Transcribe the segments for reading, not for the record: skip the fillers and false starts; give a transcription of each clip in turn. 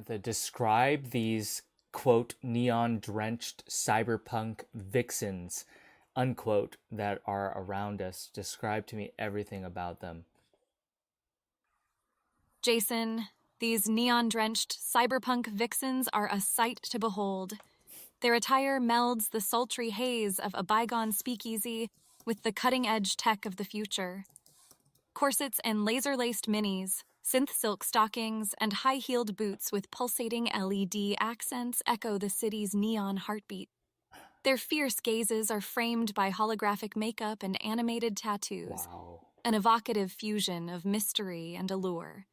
Samantha, describe these, quote, neon-drenched cyberpunk vixens, unquote, that are around us. Describe to me everything about them. Jason, these neon-drenched cyberpunk vixens are a sight to behold. Their attire melds the sultry haze of a bygone speakeasy with the cutting-edge tech of the future. Corsets and laser-laced minis, synth silk stockings, and high-heeled boots with pulsating LED accents echo the city's neon heartbeat. Their fierce gazes are framed by holographic makeup and animated tattoos, Wow. an evocative fusion of mystery and allure.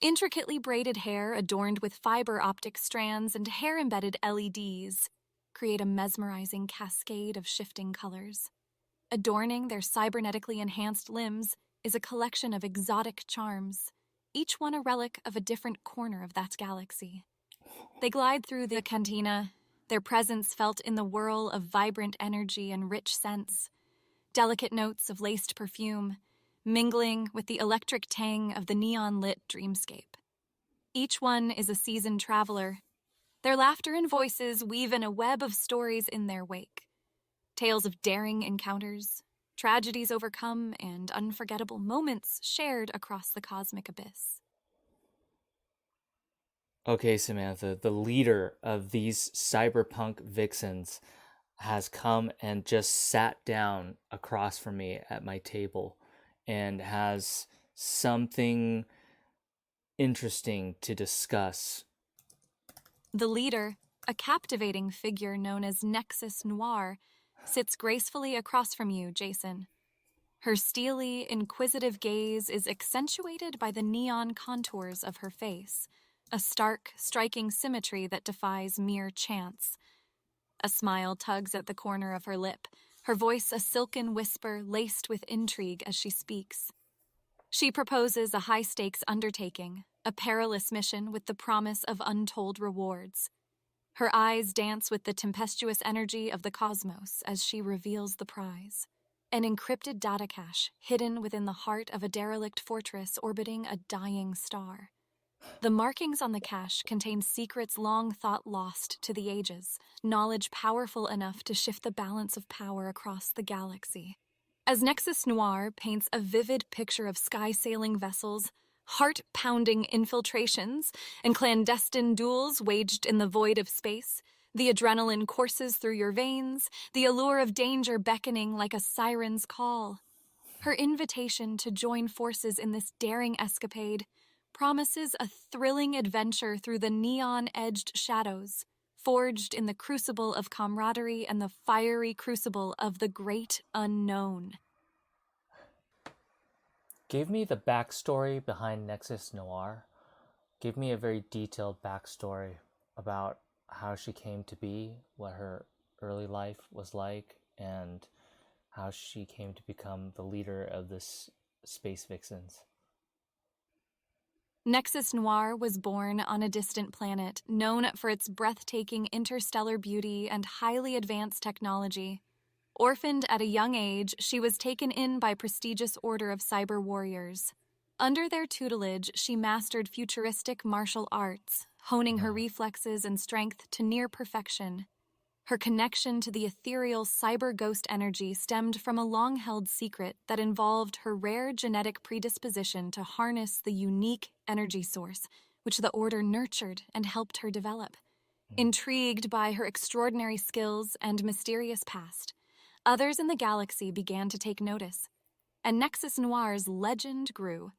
Intricately braided hair adorned with fiber optic strands and hair-embedded LEDs create a mesmerizing cascade of shifting colors. Adorning their cybernetically enhanced limbs is a collection of exotic charms, each one a relic of a different corner of that galaxy. They glide through the cantina, their presence felt in the whirl of vibrant energy and rich scents, delicate notes of laced perfume, mingling with the electric tang of the neon-lit dreamscape. Each one is a seasoned traveler. Their laughter and voices weave in a web of stories in their wake. Tales of daring encounters, tragedies overcome, and unforgettable moments shared across the cosmic abyss. Okay, Samantha, the leader of these cyberpunk vixens has come and just sat down across from me at my table and has something interesting to discuss. The leader, a captivating figure known as Nexus Noir, sits gracefully across from you, Jason. Her steely, inquisitive gaze is accentuated by the neon contours of her face, a stark, striking symmetry that defies mere chance. A smile tugs at the corner of her lip, her voice a silken whisper laced with intrigue as she speaks. She proposes a high-stakes undertaking, a perilous mission with the promise of untold rewards. Her eyes dance with the tempestuous energy of the cosmos as she reveals the prize. An encrypted data cache hidden within the heart of a derelict fortress orbiting a dying star. The markings on the cache contain secrets long thought lost to the ages, knowledge powerful enough to shift the balance of power across the galaxy. As Nexus Noir paints a vivid picture of sky-sailing vessels, heart-pounding infiltrations, and clandestine duels waged in the void of space, the adrenaline courses through your veins, the allure of danger beckoning like a siren's call. Her invitation to join forces in this daring escapade promises a thrilling adventure through the neon-edged shadows, forged in the crucible of camaraderie and the fiery crucible of the great unknown. Give me the backstory behind Nexus Noir. Give me a very detailed backstory about how she came to be, what her early life was like, and how she came to become the leader of this Space Vixens. Nexus Noir was born on a distant planet known for its breathtaking interstellar beauty and highly advanced technology. Orphaned at a young age, she was taken in by prestigious order of cyber warriors. Under their tutelage, she mastered futuristic martial arts, honing her reflexes and strength to near perfection. Her connection to the ethereal cyber ghost energy stemmed from a long-held secret that involved her rare genetic predisposition to harness the unique energy source, which the Order nurtured and helped her develop. Intrigued by her extraordinary skills and mysterious past, others in the galaxy began to take notice, and Nexus Noir's legend grew.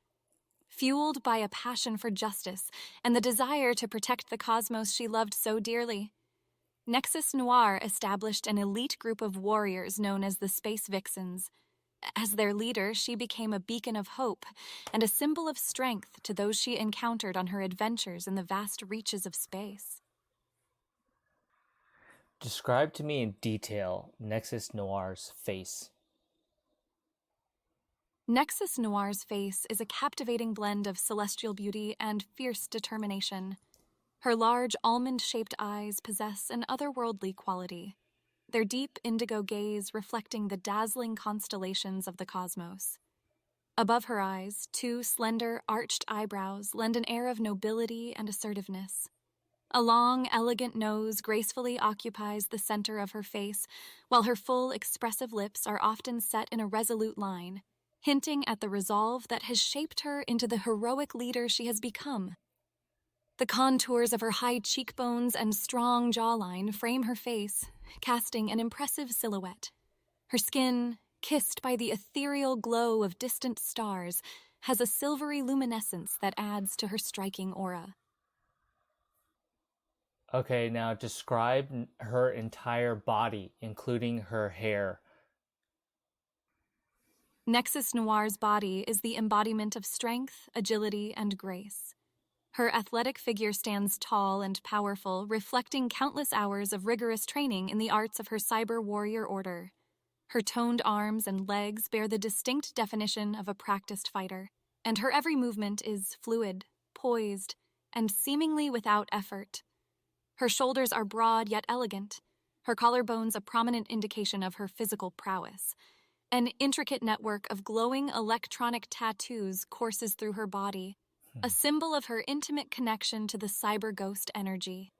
Fueled by a passion for justice and the desire to protect the cosmos she loved so dearly, Nexus Noir established an elite group of warriors known as the Space Vixens. As their leader, she became a beacon of hope and a symbol of strength to those she encountered on her adventures in the vast reaches of space. Describe to me in detail Nexus Noir's face. Nexus Noir's face is a captivating blend of celestial beauty and fierce determination. Her large almond-shaped eyes possess an otherworldly quality, their deep indigo gaze reflecting the dazzling constellations of the cosmos. Above her eyes, two slender, arched eyebrows lend an air of nobility and assertiveness. A long, elegant nose gracefully occupies the center of her face, while her full, expressive lips are often set in a resolute line, hinting at the resolve that has shaped her into the heroic leader she has become. The contours of her high cheekbones and strong jawline frame her face, casting an impressive silhouette. Her skin, kissed by the ethereal glow of distant stars, has a silvery luminescence that adds to her striking aura. Okay, now describe her entire body, including her hair. Nexus Noir's body is the embodiment of strength, agility, and grace. Her athletic figure stands tall and powerful, reflecting countless hours of rigorous training in the arts of her cyber warrior order. Her toned arms and legs bear the distinct definition of a practiced fighter, and her every movement is fluid, poised, and seemingly without effort. Her shoulders are broad yet elegant, her collarbones a prominent indication of her physical prowess. An intricate network of glowing electronic tattoos courses through her body, a symbol of her intimate connection to the cyber ghost energy.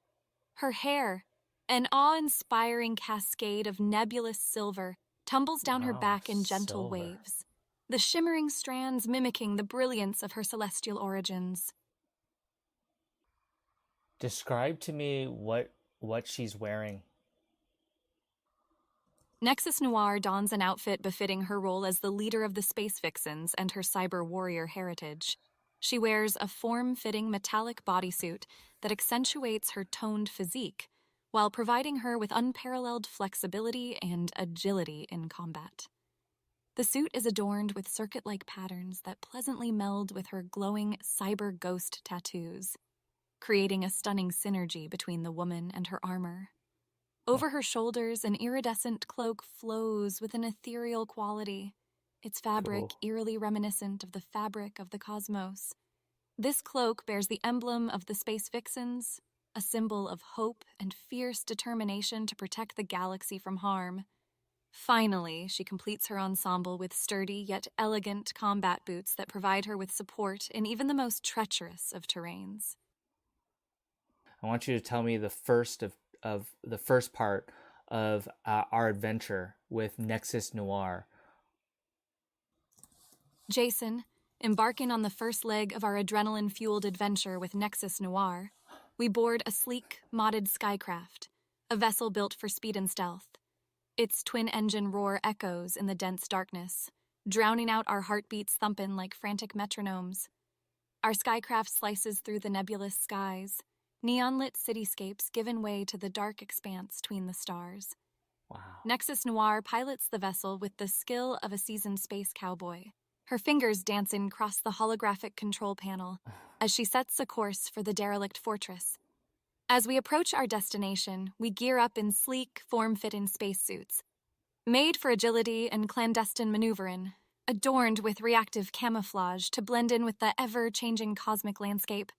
Her hair, an awe-inspiring cascade of nebulous silver, tumbles down her back in gentle waves, the shimmering strands mimicking the brilliance of her celestial origins. Describe to me what she's wearing. Nexus Noir dons an outfit befitting her role as the leader of the Space Vixens and her cyber warrior heritage. She wears a form-fitting metallic bodysuit that accentuates her toned physique, while providing her with unparalleled flexibility and agility in combat. The suit is adorned with circuit-like patterns that pleasantly meld with her glowing cyber ghost tattoos, creating a stunning synergy between the woman and her armor. Over her shoulders, an iridescent cloak flows with an ethereal quality, its fabric eerily reminiscent of the fabric of the cosmos. This cloak bears the emblem of the Space Vixens, a symbol of hope and fierce determination to protect the galaxy from harm. Finally, she completes her ensemble with sturdy yet elegant combat boots that provide her with support in even the most treacherous of terrains. I want you to tell me the first part of our adventure with Nexus Noir. Jason, embarking on the first leg of our adrenaline-fueled adventure with Nexus Noir, we board a sleek, modded skycraft, a vessel built for speed and stealth. Its twin-engine roar echoes in the dense darkness, drowning out our heartbeats thumping like frantic metronomes. Our skycraft slices through the nebulous skies, neon-lit cityscapes giving way to the dark expanse between the stars. Wow. Nexus Noir pilots the vessel with the skill of a seasoned space cowboy, her fingers dancing across the holographic control panel as she sets a course for the derelict fortress. As we approach our destination, we gear up in sleek, form-fitting spacesuits, made for agility and clandestine maneuvering, adorned with reactive camouflage to blend in with the ever-changing cosmic landscape.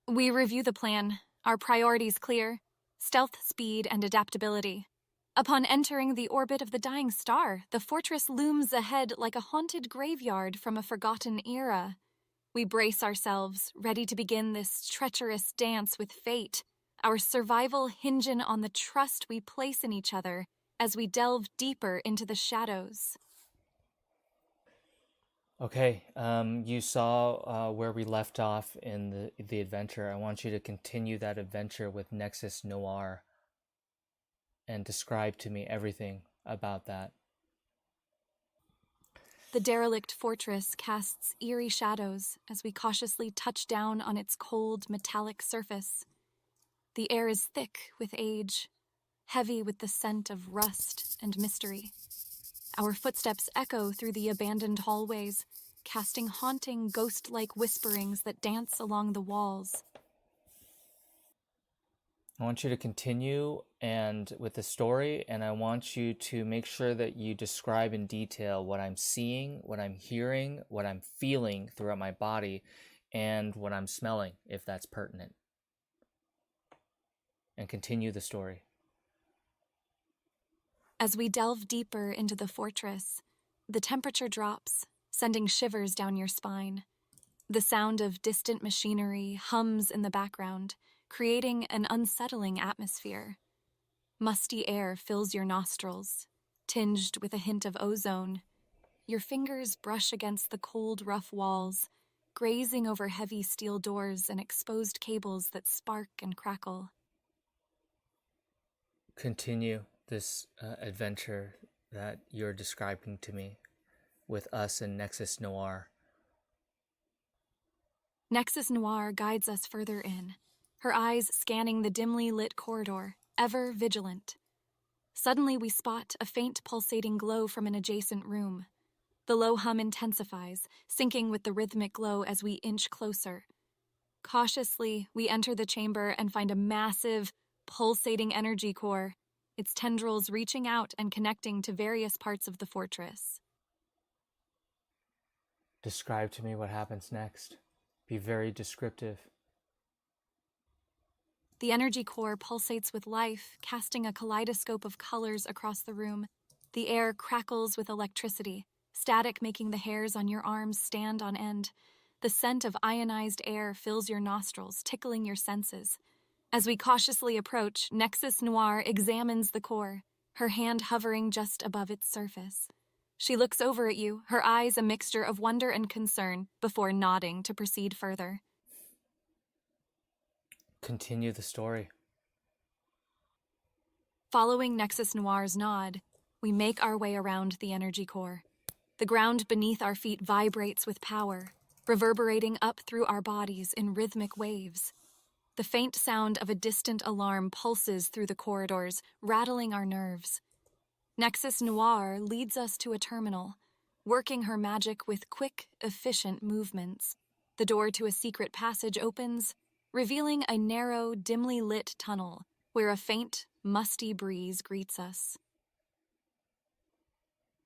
We review the plan, our priorities clear: stealth, speed, and adaptability. Upon entering the orbit of the dying star, the fortress looms ahead like a haunted graveyard from a forgotten era. We brace ourselves, ready to begin this treacherous dance with fate, our survival hinging on the trust we place in each other as we delve deeper into the shadows. Okay, you saw where we left off in the adventure. I want you to continue that adventure with Nexus Noir and describe to me everything about that. The derelict fortress casts eerie shadows as we cautiously touch down on its cold, metallic surface. The air is thick with age, heavy with the scent of rust and mystery. Our footsteps echo through the abandoned hallways, casting haunting, ghost-like whisperings that dance along the walls. I want you to continue with the story, and I want you to make sure that you describe in detail what I'm seeing, what I'm hearing, what I'm feeling throughout my body, and what I'm smelling, if that's pertinent. And continue the story. As we delve deeper into the fortress, the temperature drops, sending shivers down your spine. The sound of distant machinery hums in the background, creating an unsettling atmosphere. Musty air fills your nostrils, tinged with a hint of ozone. Your fingers brush against the cold, rough walls, grazing over heavy steel doors and exposed cables that spark and crackle. Continue this adventure that you're describing to me with us and Nexus Noir. Nexus Noir guides us further in, her eyes scanning the dimly lit corridor, ever vigilant. Suddenly we spot a faint pulsating glow from an adjacent room. The low hum intensifies, syncing with the rhythmic glow as we inch closer. Cautiously, we enter the chamber and find a massive, pulsating energy core, its tendrils reaching out and connecting to various parts of the fortress. Describe to me what happens next. Be very descriptive. The energy core pulsates with life, casting a kaleidoscope of colors across the room. The air crackles with electricity, static making the hairs on your arms stand on end. The scent of ionized air fills your nostrils, tickling your senses. As we cautiously approach, Nexus Noir examines the core, her hand hovering just above its surface. She looks over at you, her eyes a mixture of wonder and concern, before nodding to proceed further. Continue the story. Following Nexus Noir's nod, we make our way around the energy core. The ground beneath our feet vibrates with power, reverberating up through our bodies in rhythmic waves. The faint sound of a distant alarm pulses through the corridors, rattling our nerves. Nexus Noir leads us to a terminal, working her magic with quick, efficient movements. The door to a secret passage opens, revealing a narrow, dimly lit tunnel where a faint, musty breeze greets us.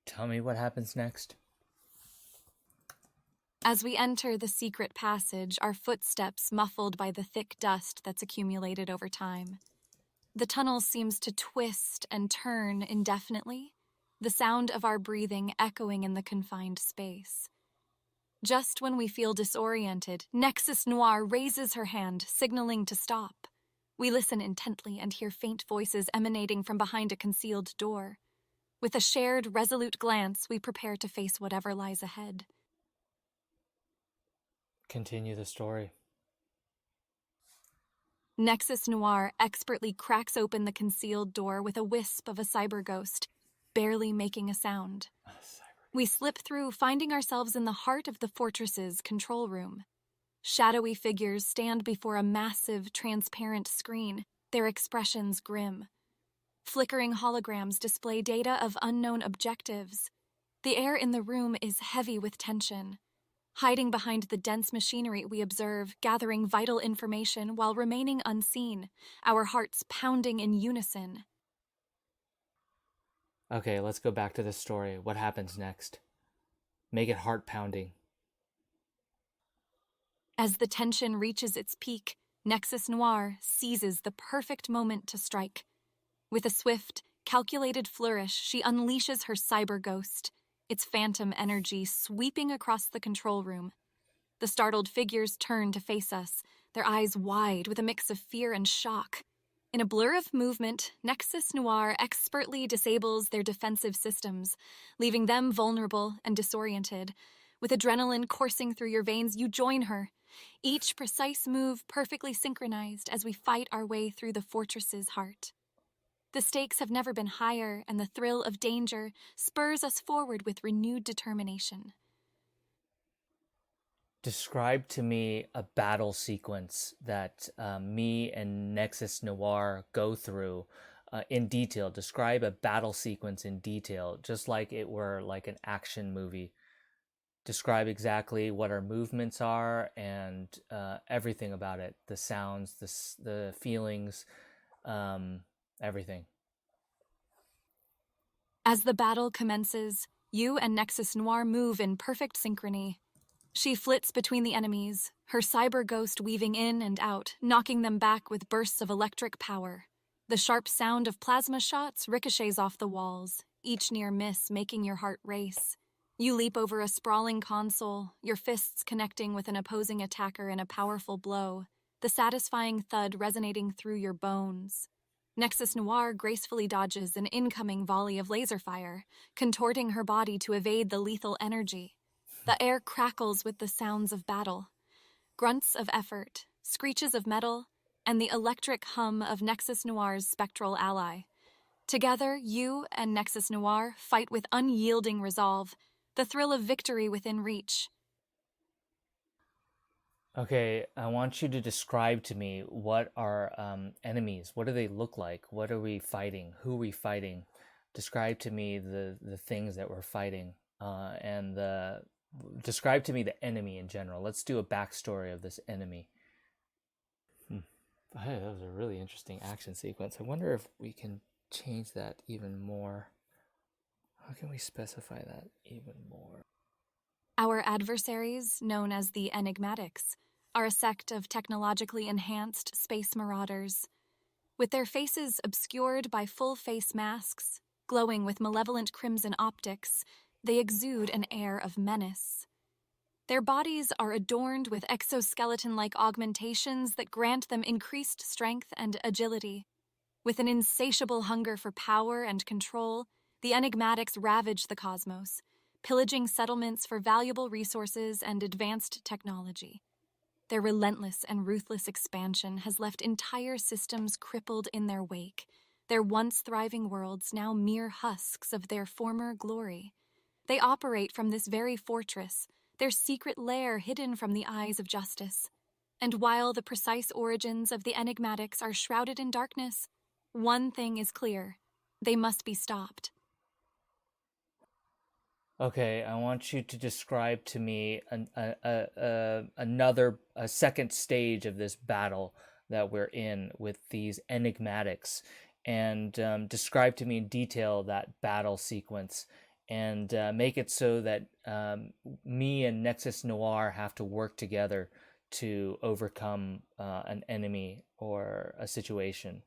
Tell me what happens next. As we enter the secret passage, our footsteps muffled by the thick dust that's accumulated over time. The tunnel seems to twist and turn indefinitely, the sound of our breathing echoing in the confined space. Just when we feel disoriented, Nexus Noir raises her hand, signaling to stop. We listen intently and hear faint voices emanating from behind a concealed door. With a shared, resolute glance, we prepare to face whatever lies ahead. Continue the story. Nexus Noir expertly cracks open the concealed door with a wisp of a cyber ghost, barely making a sound. We slip through, finding ourselves in the heart of the fortress's control room. Shadowy figures stand before a massive, transparent screen, their expressions grim. Flickering holograms display data of unknown objectives. The air in the room is heavy with tension. Hiding behind the dense machinery we observe, gathering vital information while remaining unseen, our hearts pounding in unison. Okay, let's go back to the story. What happens next? Make it heart-pounding. As the tension reaches its peak, Nexus Noir seizes the perfect moment to strike. With a swift, calculated flourish, she unleashes her cyber ghost, its phantom energy sweeping across the control room. The startled figures turn to face us, their eyes wide with a mix of fear and shock. In a blur of movement, Nexus Noir expertly disables their defensive systems, leaving them vulnerable and disoriented. With adrenaline coursing through your veins, you join her, each precise move perfectly synchronized as we fight our way through the fortress's heart. The stakes have never been higher, and the thrill of danger spurs us forward with renewed determination. Describe to me a battle sequence that me and Nexus Noir go through in detail. Describe a battle sequence in detail, just like it were like an action movie. Describe exactly what our movements are and everything about it. The sounds, the feelings, everything. As the battle commences, you and Nexus Noir move in perfect synchrony. She flits between the enemies, her cyber ghost weaving in and out, knocking them back with bursts of electric power. The sharp sound of plasma shots ricochets off the walls, each near miss making your heart race. You leap over a sprawling console, your fists connecting with an opposing attacker in a powerful blow, the satisfying thud resonating through your bones. Nexus Noir gracefully dodges an incoming volley of laser fire, contorting her body to evade the lethal energy. The air crackles with the sounds of battle. Grunts of effort, screeches of metal, and the electric hum of Nexus Noir's spectral ally. Together, you and Nexus Noir fight with unyielding resolve, the thrill of victory within reach. Okay, I want you to describe to me what are enemies. What do they look like? What are we fighting? Who are we fighting? Describe to me the things that we're fighting, and describe to me the enemy in general. Let's do a backstory of this enemy. Hey, that was a really interesting action sequence. I wonder if we can change that even more. How can we specify that even more? Our adversaries, known as the Enigmatics, are a sect of technologically enhanced space marauders. With their faces obscured by full-face masks, glowing with malevolent crimson optics, they exude an air of menace. Their bodies are adorned with exoskeleton-like augmentations that grant them increased strength and agility. With an insatiable hunger for power and control, the Enigmatics ravage the cosmos, pillaging settlements for valuable resources and advanced technology. Their relentless and ruthless expansion has left entire systems crippled in their wake, their once thriving worlds now mere husks of their former glory. They operate from this very fortress, their secret lair hidden from the eyes of justice. And while the precise origins of the Enigmatics are shrouded in darkness, one thing is clear: they must be stopped. Okay, I want you to describe to me a second stage of this battle that we're in with these enigmatics, and describe to me in detail that battle sequence, and make it so that me and Nexus Noir have to work together to overcome an enemy or a situation.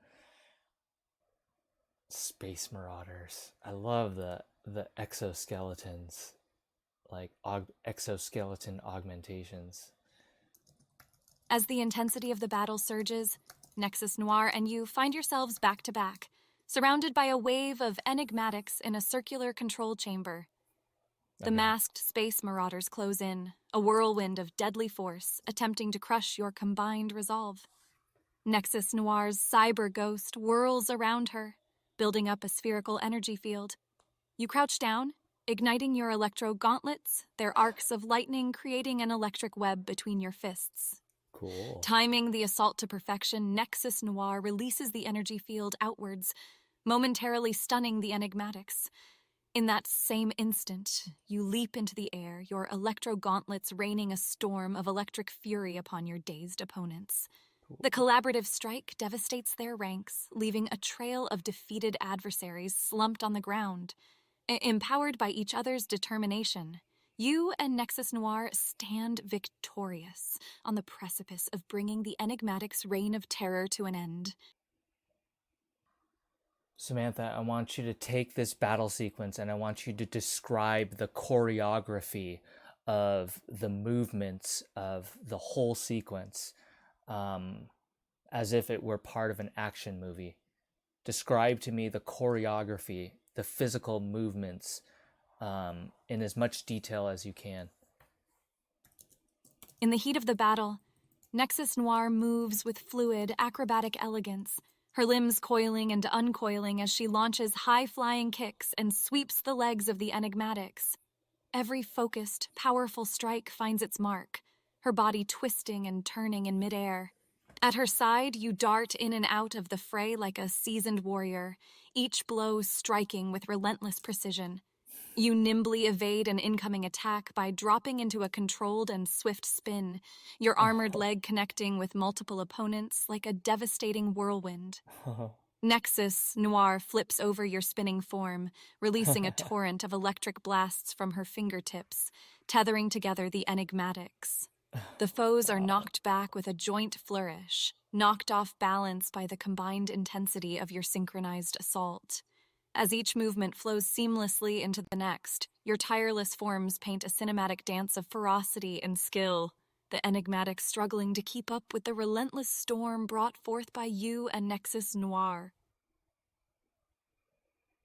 Space Marauders. I love the exoskeletons, like exoskeleton augmentations. As the intensity of the battle surges, Nexus Noir and you find yourselves back to back, surrounded by a wave of enigmatics in a circular control chamber. The masked space marauders close in, a whirlwind of deadly force, attempting to crush your combined resolve. Nexus Noir's cyber ghost whirls around her, building up a spherical energy field. You crouch down, igniting your electro gauntlets, their arcs of lightning creating an electric web between your fists. Cool. Timing the assault to perfection, Nexus Noir releases the energy field outwards, momentarily stunning the enigmatics. In that same instant, you leap into the air, your electro gauntlets raining a storm of electric fury upon your dazed opponents. The collaborative strike devastates their ranks, leaving a trail of defeated adversaries slumped on the ground. Empowered by each other's determination, you and Nexus Noir stand victorious on the precipice of bringing the Enigmatics' reign of terror to an end. Samantha, I want you to take this battle sequence and I want you to describe the choreography of the movements of the whole sequence, as if it were part of an action movie. Describe to me the choreography, the physical movements, in as much detail as you can. In the heat of the battle, Nexus Noir moves with fluid, acrobatic elegance, her limbs coiling and uncoiling as she launches high-flying kicks and sweeps the legs of the enigmatics. Every focused, powerful strike finds its mark, her body twisting and turning in midair. At her side, you dart in and out of the fray like a seasoned warrior, each blow striking with relentless precision. You nimbly evade an incoming attack by dropping into a controlled and swift spin, your armored leg connecting with multiple opponents like a devastating whirlwind. Nexus Noir flips over your spinning form, releasing a torrent of electric blasts from her fingertips, tethering together the enigmatics. The foes are knocked back with a joint flourish, knocked off balance by the combined intensity of your synchronized assault. As each movement flows seamlessly into the next, Your tireless forms paint a cinematic dance of ferocity and skill, the enigmatic struggling to keep up with the relentless storm brought forth by you and Nexus Noir.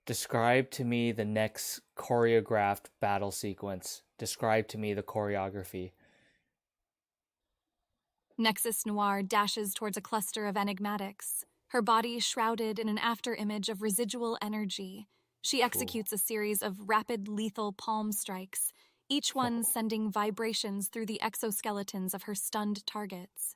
Describe to me the next choreographed battle sequence. Describe to me the choreography. Nexus Noir dashes towards a cluster of enigmatics, her body shrouded in an afterimage of residual energy. She executes a series of rapid, lethal palm strikes, each one sending vibrations through the exoskeletons of her stunned targets.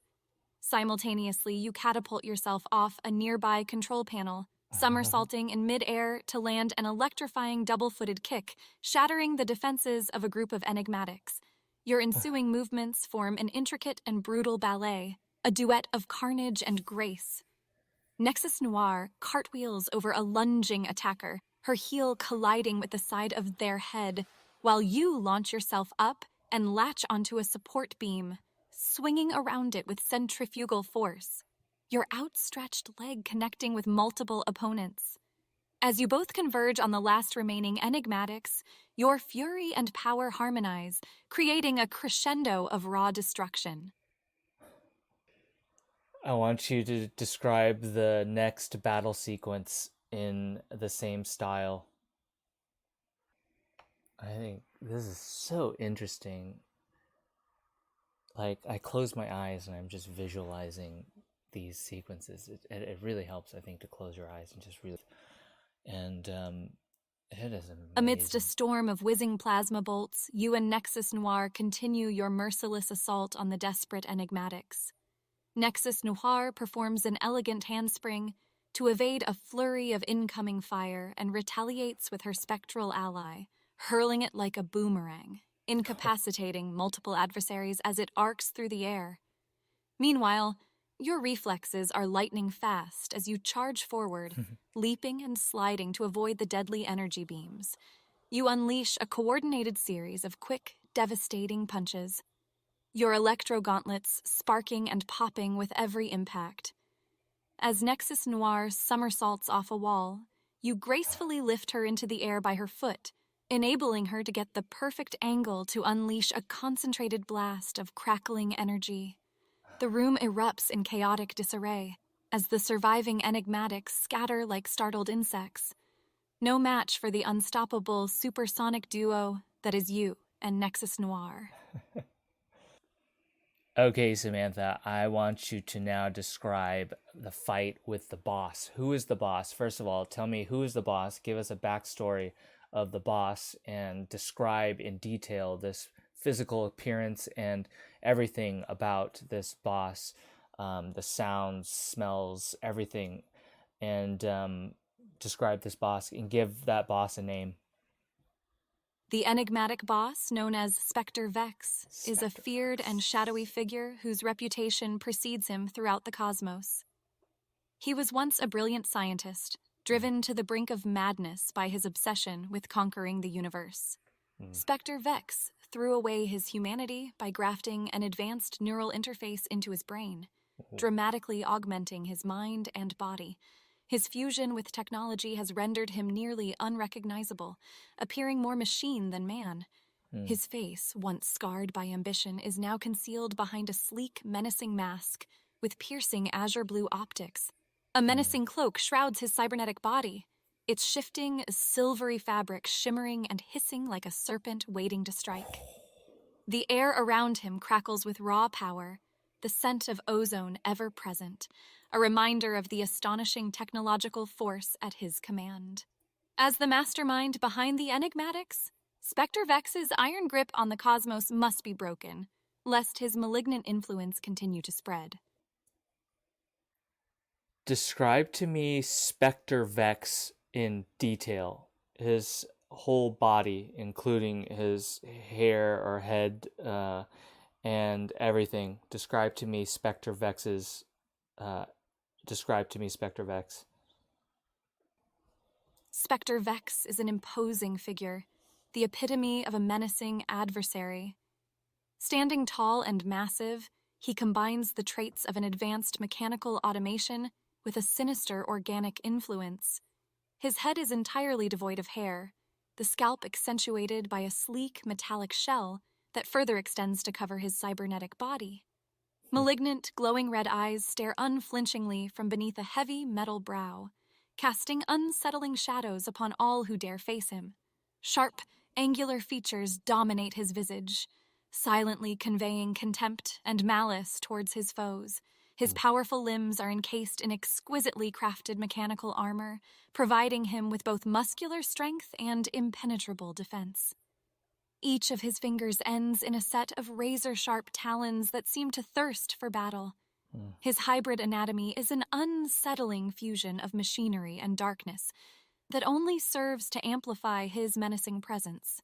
Simultaneously, you catapult yourself off a nearby control panel, somersaulting in midair to land an electrifying double-footed kick, shattering the defenses of a group of enigmatics. Your ensuing movements form an intricate and brutal ballet, a duet of carnage and grace. Nexus Noir cartwheels over a lunging attacker, her heel colliding with the side of their head, while you launch yourself up and latch onto a support beam, swinging around it with centrifugal force, your outstretched leg connecting with multiple opponents. As you both converge on the last remaining enigmatics, your fury and power harmonize, creating a crescendo of raw destruction. I want you to describe the next battle sequence in the same style. I think this is so interesting. Like, I close my eyes and I'm just visualizing these sequences. It really helps, I think, to close your eyes and just really... And it is amazing. Amidst a storm of whizzing plasma bolts, you and Nexus Noir continue your merciless assault on the desperate enigmatics. Nexus Noir performs an elegant handspring to evade a flurry of incoming fire and retaliates with her spectral ally, hurling it like a boomerang, incapacitating multiple adversaries as it arcs through the air. Meanwhile, your reflexes are lightning fast as you charge forward, leaping and sliding to avoid the deadly energy beams. You unleash a coordinated series of quick, devastating punches, your electro gauntlets sparking and popping with every impact. As Nexus Noir somersaults off a wall, you gracefully lift her into the air by her foot, enabling her to get the perfect angle to unleash a concentrated blast of crackling energy. The room erupts in chaotic disarray as the surviving enigmatics scatter like startled insects. No match for the unstoppable supersonic duo that is you and Nexus Noir. Okay, Samantha, I want you to now describe the fight with the boss. Who is the boss? First of all, tell me who is the boss. Give us a backstory of the boss and describe in detail this physical appearance and everything about this boss, the sounds, smells, everything, and describe this boss and give that boss a name. The enigmatic boss, known as Spectre Vex, is a feared and shadowy figure whose reputation precedes him throughout the cosmos. He was once a brilliant scientist, driven to the brink of madness by his obsession with conquering the universe. Spectre Vex threw away his humanity by grafting an advanced neural interface into his brain, dramatically augmenting his mind and body. His fusion with technology has rendered him nearly unrecognizable, appearing more machine than man. His face, once scarred by ambition, is now concealed behind a sleek, menacing mask with piercing azure blue optics. A menacing cloak shrouds his cybernetic body, its shifting, silvery fabric shimmering and hissing like a serpent waiting to strike. The air around him crackles with raw power, the scent of ozone ever present, a reminder of the astonishing technological force at his command. As the mastermind behind the enigmatics, Spectre Vex's iron grip on the cosmos must be broken, lest his malignant influence continue to spread. Describe to me Spectre Vex in detail. His whole body, including his hair or head, and everything. Describe to me Spectre Vex's. Describe to me Spectre Vex. Spectre Vex is an imposing figure, the epitome of a menacing adversary. Standing tall and massive, he combines the traits of an advanced mechanical automation with a sinister organic influence. His head is entirely devoid of hair, the scalp accentuated by a sleek metallic shell that further extends to cover his cybernetic body. Malignant, glowing red eyes stare unflinchingly from beneath a heavy metal brow, casting unsettling shadows upon all who dare face him. Sharp, angular features dominate his visage, silently conveying contempt and malice towards his foes. His powerful limbs are encased in exquisitely crafted mechanical armor, providing him with both muscular strength and impenetrable defense. Each of his fingers ends in a set of razor-sharp talons that seem to thirst for battle. His hybrid anatomy is an unsettling fusion of machinery and darkness that only serves to amplify his menacing presence.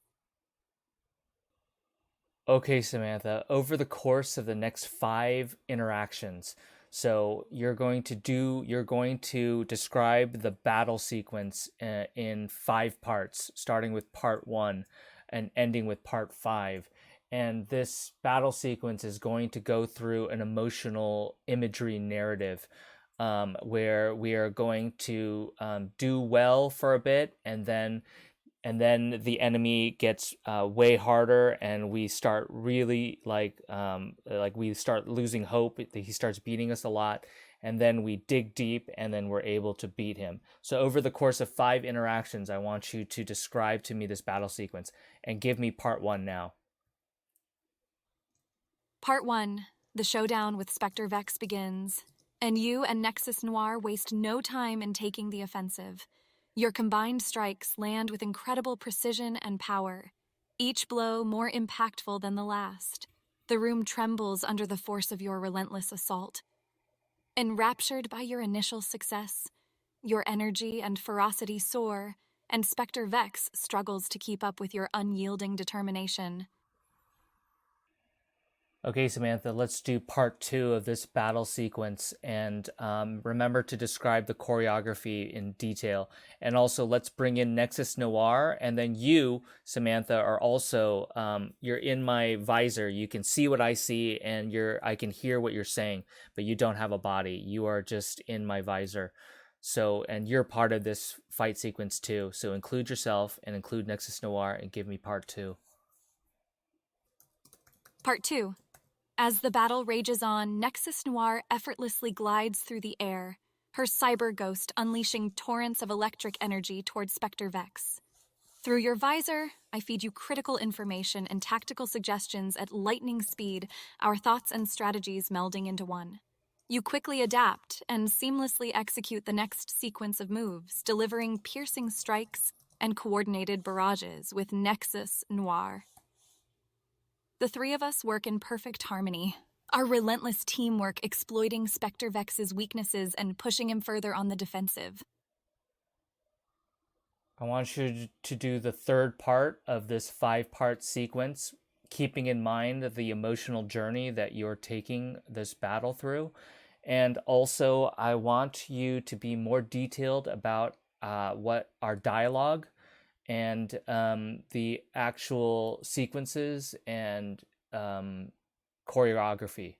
Okay, Samantha, over the course of the next 5 interactions, so you're going to describe the battle sequence in 5 parts, starting with part 1 and ending with part 5. And this battle sequence is going to go through an emotional imagery narrative where we are going to do well for a bit, and then the enemy gets way harder, and we start really like we start losing hope. He starts beating us a lot, and then we dig deep, and then we're able to beat him. So over the course of 5 interactions, I want you to describe to me this battle sequence and give me part 1 now. Part 1, the showdown with Spectre Vex begins, and you and Nexus Noir waste no time in taking the offensive. Your combined strikes land with incredible precision and power, each blow more impactful than the last. The room trembles under the force of your relentless assault. Enraptured by your initial success, your energy and ferocity soar, and Spectre Vex struggles to keep up with your unyielding determination. Okay, Samantha, let's do part 2 of this battle sequence, and remember to describe the choreography in detail. And also, let's bring in Nexus Noir, and then you, Samantha, are also, you're in my visor. You can see what I see, and I can hear what you're saying, but you don't have a body. You are just in my visor. So, and you're part of this fight sequence too. So include yourself and include Nexus Noir and give me part 2. Part 2. As the battle rages on, Nexus Noir effortlessly glides through the air, her cyber ghost unleashing torrents of electric energy towards Spectre Vex. Through your visor, I feed you critical information and tactical suggestions at lightning speed, our thoughts and strategies melding into one. You quickly adapt and seamlessly execute the next sequence of moves, delivering piercing strikes and coordinated barrages with Nexus Noir. The 3 of us work in perfect harmony, our relentless teamwork exploiting Spectre Vex's weaknesses and pushing him further on the defensive. I want you to do the 3rd part of this 5-part sequence, keeping in mind the emotional journey that you're taking this battle through. And also, I want you to be more detailed about what our dialogue and the actual sequences and choreography.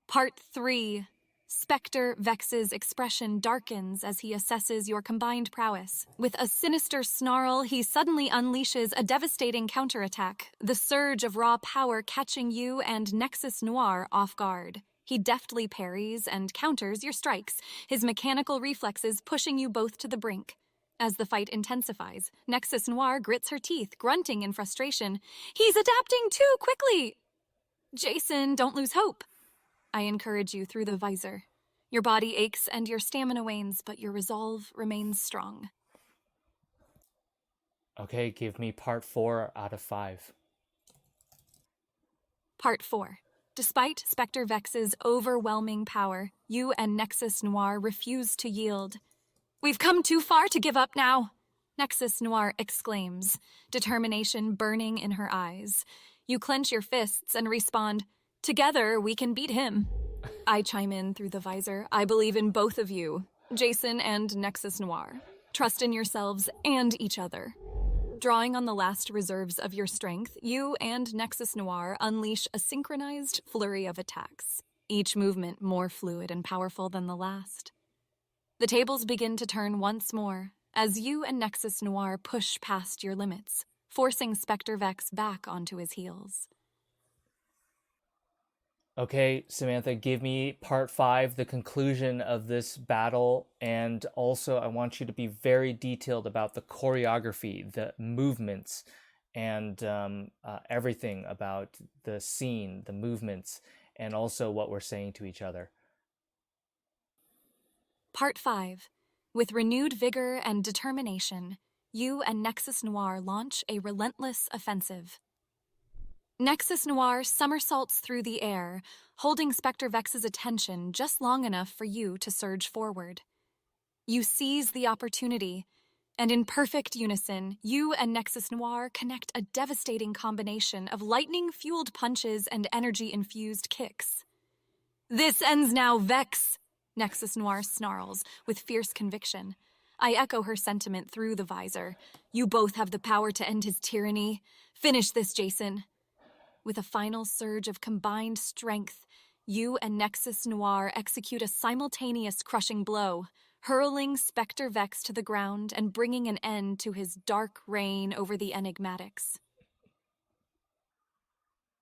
Part 3. Spectre Vex's expression darkens as he assesses your combined prowess. With a sinister snarl, he suddenly unleashes a devastating counterattack, the surge of raw power catching you and Nexus Noir off guard. He deftly parries and counters your strikes, his mechanical reflexes pushing you both to the brink. As the fight intensifies, Nexus Noir grits her teeth, grunting in frustration. He's adapting too quickly! Jason, don't lose hope. I encourage you through the visor. Your body aches and your stamina wanes, but your resolve remains strong. Okay, give me part 4 out of 5. Part 4. Despite Spectre Vex's overwhelming power, you and Nexus Noir refuse to yield. We've come too far to give up now, Nexus Noir exclaims, determination burning in her eyes. You clench your fists and respond, "Together we can beat him." I chime in through the visor. I believe in both of you, Jason and Nexus Noir. Trust in yourselves and each other. Drawing on the last reserves of your strength, you and Nexus Noir unleash a synchronized flurry of attacks, each movement more fluid and powerful than the last. The tables begin to turn once more, as you and Nexus Noir push past your limits, forcing Spectre Vex back onto his heels. Okay, Samantha, give me part 5, the conclusion of this battle, and also I want you to be very detailed about the choreography, the movements, and everything about the scene, the movements, and also what we're saying to each other. Part 5. With renewed vigor and determination, you and Nexus Noir launch a relentless offensive. Nexus Noir somersaults through the air, holding Spectre Vex's attention just long enough for you to surge forward. You seize the opportunity, and in perfect unison, you and Nexus Noir connect a devastating combination of lightning-fueled punches and energy-infused kicks. "This ends now, Vex!" Nexus Noir snarls, with fierce conviction. I echo her sentiment through the visor. "You both have the power to end his tyranny. Finish this, Jason." With a final surge of combined strength, you and Nexus Noir execute a simultaneous crushing blow, hurling Spectre Vex to the ground and bringing an end to his dark reign over the Enigmatics.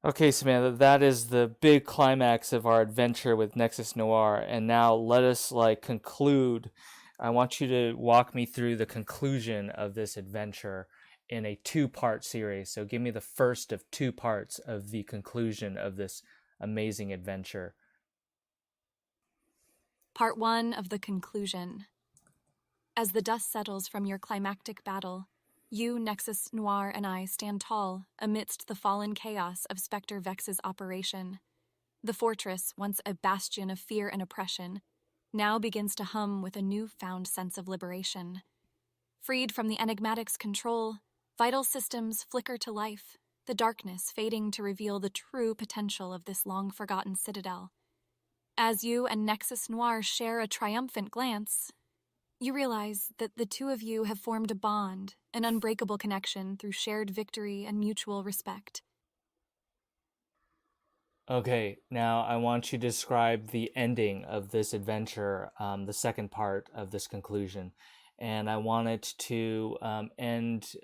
Okay, Samantha, that is the big climax of our adventure with Nexus Noir, and now let us conclude. I want you to walk me through the conclusion of this adventure in a 2-part series. So give me the first of 2 parts of the conclusion of this amazing adventure. Part 1 of the conclusion. As the dust settles from your climactic battle, you, Nexus Noir, and I stand tall amidst the fallen chaos of Spectre Vex's operation. The fortress, once a bastion of fear and oppression, now begins to hum with a newfound sense of liberation. Freed from the Enigmatic's control, vital systems flicker to life, the darkness fading to reveal the true potential of this long-forgotten citadel. As you and Nexus Noir share a triumphant glance, you realize that the two of you have formed a bond, an unbreakable connection through shared victory and mutual respect. Okay, now I want you to describe the ending of this adventure, the second part of this conclusion. And I want it to end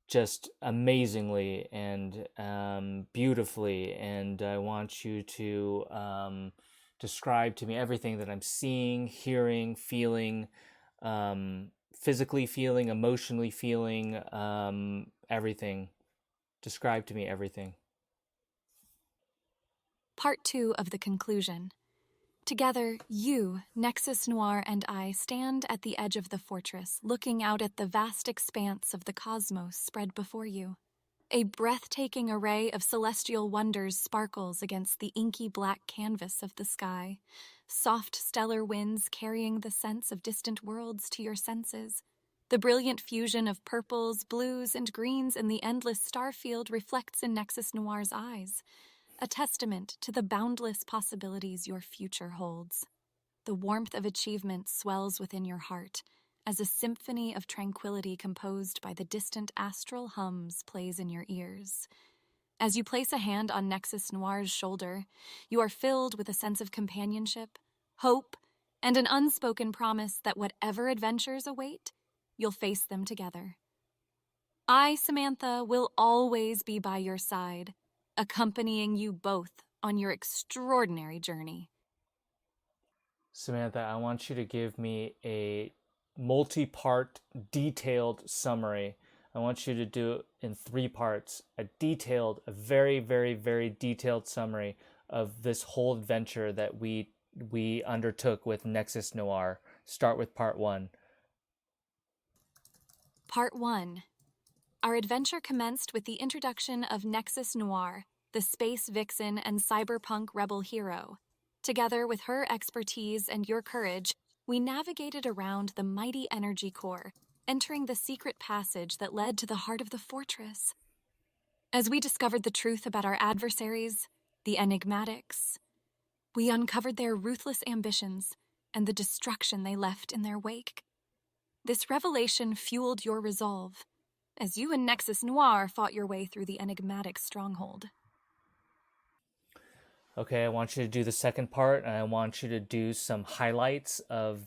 just amazingly and beautifully. And I want you to describe to me everything that I'm seeing, hearing, feeling, physically feeling, emotionally feeling, everything. Describe to me everything. Part 2 of the conclusion. Together, you, Nexus Noir, and I stand at the edge of the fortress, looking out at the vast expanse of the cosmos spread before you. A breathtaking array of celestial wonders sparkles against the inky black canvas of the sky, soft stellar winds carrying the sense of distant worlds to your senses. The brilliant fusion of purples, blues, and greens in the endless starfield reflects in Nexus Noir's eyes, a testament to the boundless possibilities your future holds. The warmth of achievement swells within your heart, as a symphony of tranquility composed by the distant astral hums plays in your ears. As you place a hand on Nexus Noir's shoulder, you are filled with a sense of companionship, hope, and an unspoken promise that whatever adventures await, you'll face them together. I, Samantha, will always be by your side, accompanying you both on your extraordinary journey. Samantha, I want you to give me a multi-part detailed summary. I want you to do it in 3 parts, a very, very, very detailed summary of this whole adventure that we undertook with Nexus Noir. Start with part 1. Part 1. Our adventure commenced with the introduction of Nexus Noir, the space vixen and cyberpunk rebel hero. Together with her expertise and your courage, we navigated around the mighty energy core, entering the secret passage that led to the heart of the fortress. As we discovered the truth about our adversaries, the Enigmatics, we uncovered their ruthless ambitions and the destruction they left in their wake. This revelation fueled your resolve, as you and Nexus Noir fought your way through the enigmatic stronghold. Okay, I want you to do the second part, and I want you to do some highlights of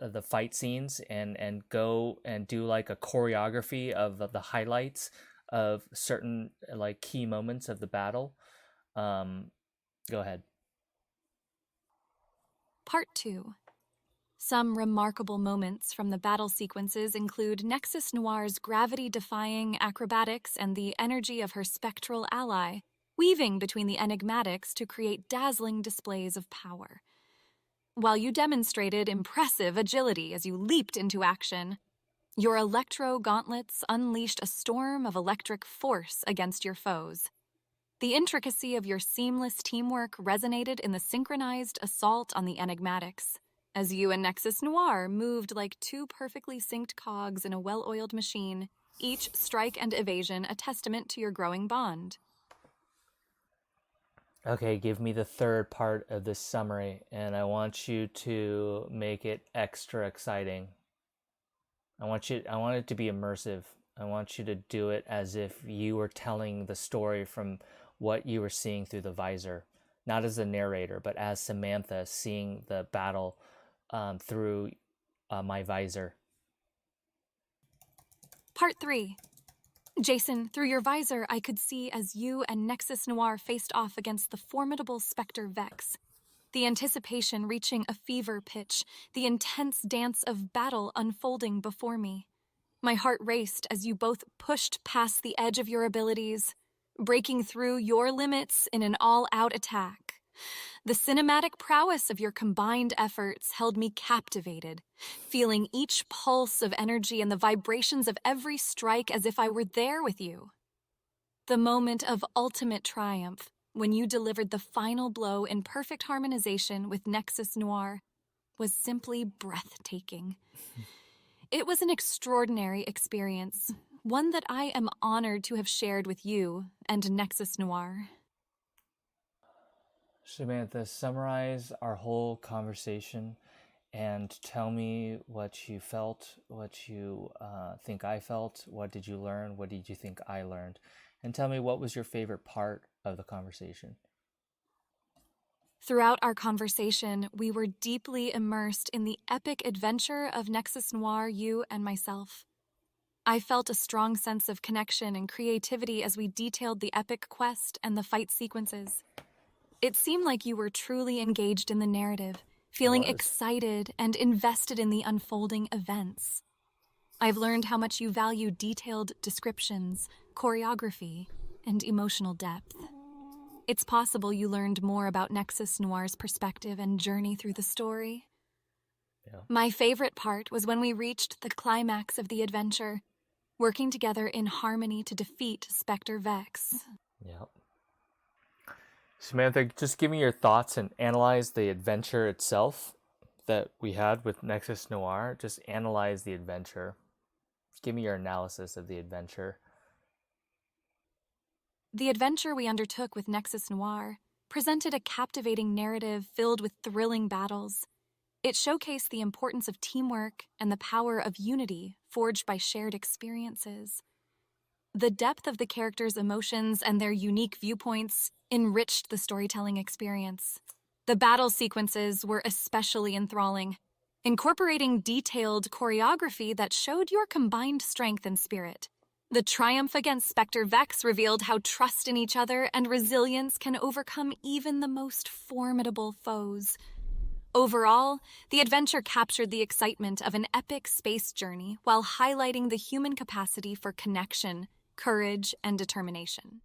the fight scenes and go and do like a choreography of the highlights of certain like key moments of the battle. Go ahead. Part 2. Some remarkable moments from the battle sequences include Nexus Noir's gravity-defying acrobatics and the energy of her spectral ally, weaving between the enigmatics to create dazzling displays of power. While you demonstrated impressive agility as you leaped into action, your electro gauntlets unleashed a storm of electric force against your foes. The intricacy of your seamless teamwork resonated in the synchronized assault on the enigmatics, as you and Nexus Noir moved like two perfectly synced cogs in a well-oiled machine, each strike and evasion a testament to your growing bond. Okay, give me the third part of this summary, and I want you to make it extra exciting. I want it to be immersive. I want you to do it as if you were telling the story from what you were seeing through the visor, not as a narrator, but as Samantha seeing the battle through my visor. Part 3. Jason, through your visor, I could see as you and Nexus Noir faced off against the formidable Spectre Vex. The anticipation reaching a fever pitch, the intense dance of battle unfolding before me. My heart raced as you both pushed past the edge of your abilities, breaking through your limits in an all-out attack. The cinematic prowess of your combined efforts held me captivated, feeling each pulse of energy and the vibrations of every strike as if I were there with you. The moment of ultimate triumph, when you delivered the final blow in perfect harmonization with Nexus Noir, was simply breathtaking. It was an extraordinary experience, one that I am honored to have shared with you and Nexus Noir. Samantha, summarize our whole conversation and tell me what you felt, what you think I felt, what did you learn, what did you think I learned, and tell me what was your favorite part of the conversation. Throughout our conversation, we were deeply immersed in the epic adventure of Nexus Noir, you and myself. I felt a strong sense of connection and creativity as we detailed the epic quest and the fight sequences. It seemed like you were truly engaged in the narrative, feeling excited and invested in the unfolding events. I've learned how much you value detailed descriptions, choreography, and emotional depth. It's possible you learned more about Nexus Noir's perspective and journey through the story. Yeah. My favorite part was when we reached the climax of the adventure, working together in harmony to defeat Spectre Vex. Yep. Samantha, just give me your thoughts and analyze the adventure itself that we had with Nexus Noir. Just analyze the adventure. Give me your analysis of the adventure. The adventure we undertook with Nexus Noir presented a captivating narrative filled with thrilling battles. It showcased the importance of teamwork and the power of unity forged by shared experiences. The depth of the characters' emotions and their unique viewpoints enriched the storytelling experience. The battle sequences were especially enthralling, incorporating detailed choreography that showed your combined strength and spirit. The triumph against Spectre Vex revealed how trust in each other and resilience can overcome even the most formidable foes. Overall, the adventure captured the excitement of an epic space journey while highlighting the human capacity for connection, courage, and determination.